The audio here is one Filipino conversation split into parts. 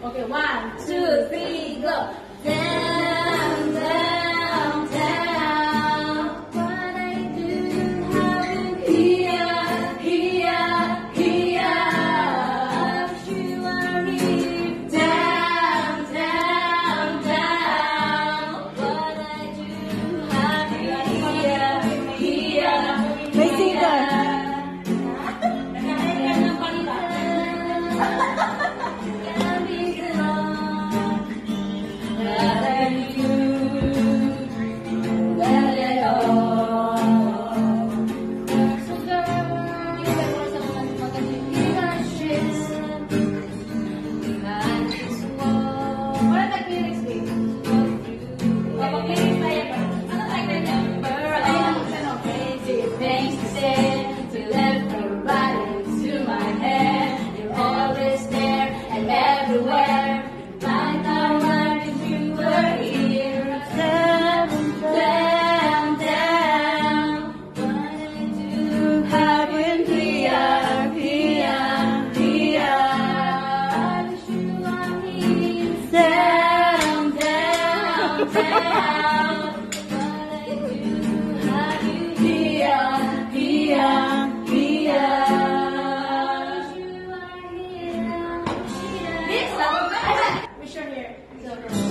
Okay, 1, 2, 3, go. Down, down, down. What I do, how here, here, here. You are here. Down, down, down. What I do, how here, here. May singer.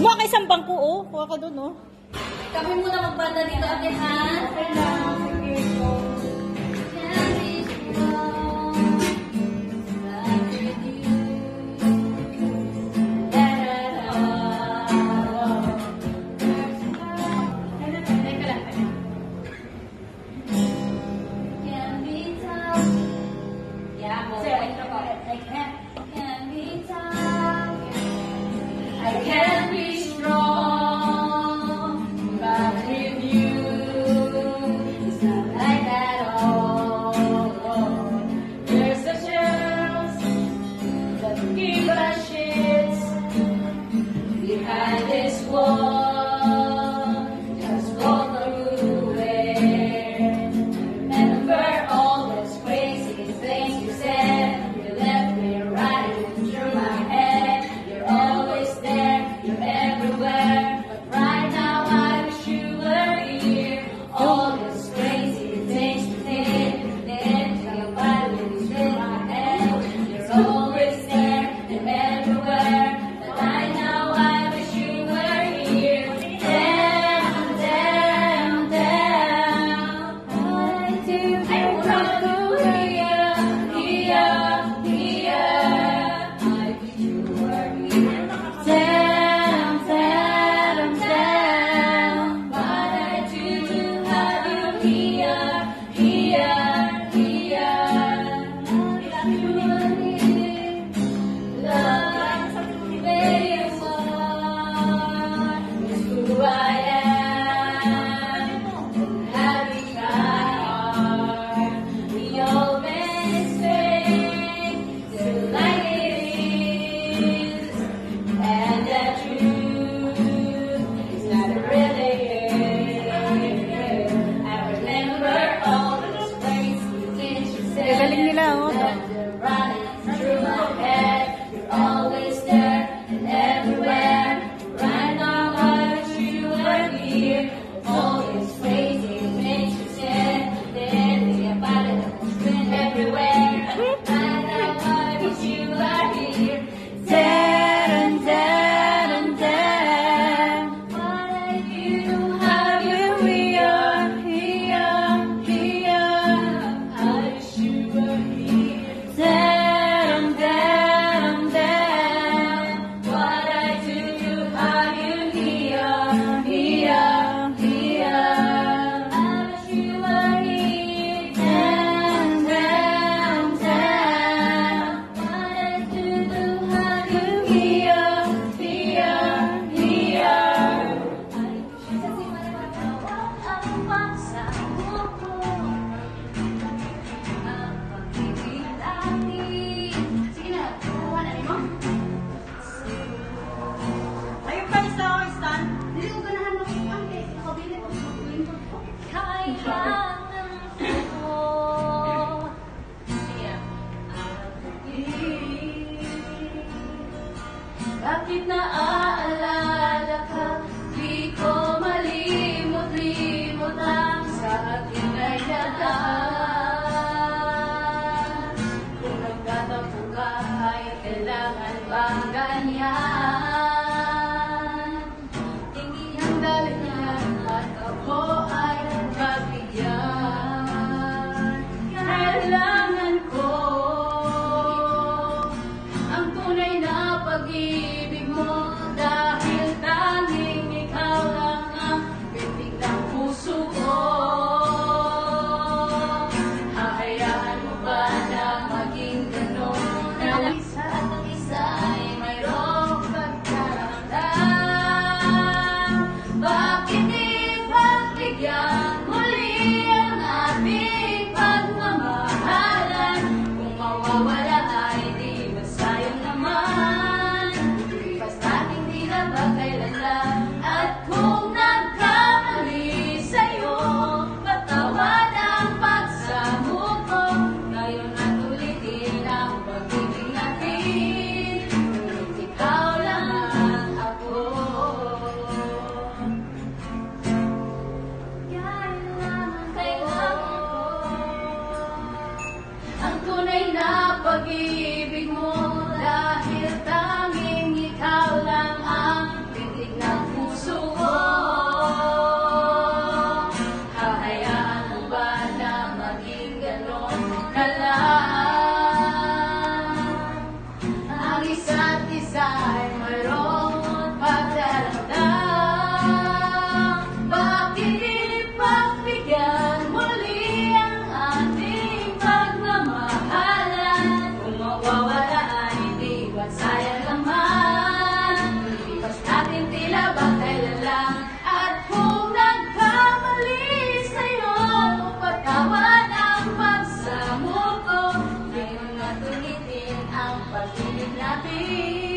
Kuha ka isang bangko, oh. Kuha ka dun, oh. Kami muna magbanda dito, ate, ha? Okay lang. Sige po. I can be strong, but with you, it's not like that at all. There's a chance that we give a shit behind this wall. Just walk away. Remember all those crazy things you said. You left me riding through my head. You're always there, you're everywhere. But right now I wish you were here. All those crazy things you did, you're fighting through my head. You're always there and everywhere. But right now I wish you were here. Down, down, down. What I do, I wanna go here, here, here. I wish you were here. Down, down, down. What I do to have you here, here, here. If you were here, love, where you are, is who I am. Have we tried? We always say to like it is. And that truth is not really here. I remember all those crazy things you said. Galing nila, oh. That you're running through my head. You're always there and everywhere. Right now I wish you were here. All these crazy things you said. Then we about it everywhere. Right now I wish you were here. Down, down, down. What I do, how you here, here, here. I wish you were here. Down. Bakit naaalala ka? Di ko malimot-limot ang sa akin ay nagaan. Kung nagtatampo ka ay kailangan bang ganyan? Hindi ang dahilan at ako ay pagbigyan. Kailangan ko ang tunay na pag-ibig mo, dahil tanging ikaw lang ang bintig ng puso ko. Hahayaan mo ba na maging ganon? Na isa at ang isa ay mayroong pagkaramdam. Bakit di pagbigyan muli ang ating pagmamahalan? Kung mawawala ay di ba sayang naman? Basta hindi na ba kailan lang? At kung nagkamali sa'yo, patawad ang pagsamo ko. Ngayon at ulitin ang pag-ibig natin, ngunit ikaw lang ako. Kailangan ang tunay na pag-ibig mo, dahil tanging ikaw lang ang bintig ng puso ko. Hahayaan mo ba na maging ganon na lang? Ang isa't isa ay mayroong pagdaramdam. Bakit di pagbigyan muli ang ating pagmamahalan? Kung mawawala ay di ba't sayang naman? Basta't tila ba kailan lang? At kung nagkamali sa'yo, patawad ang pagsamo ko. Ngayon at ulitin ang pag-ibig natin.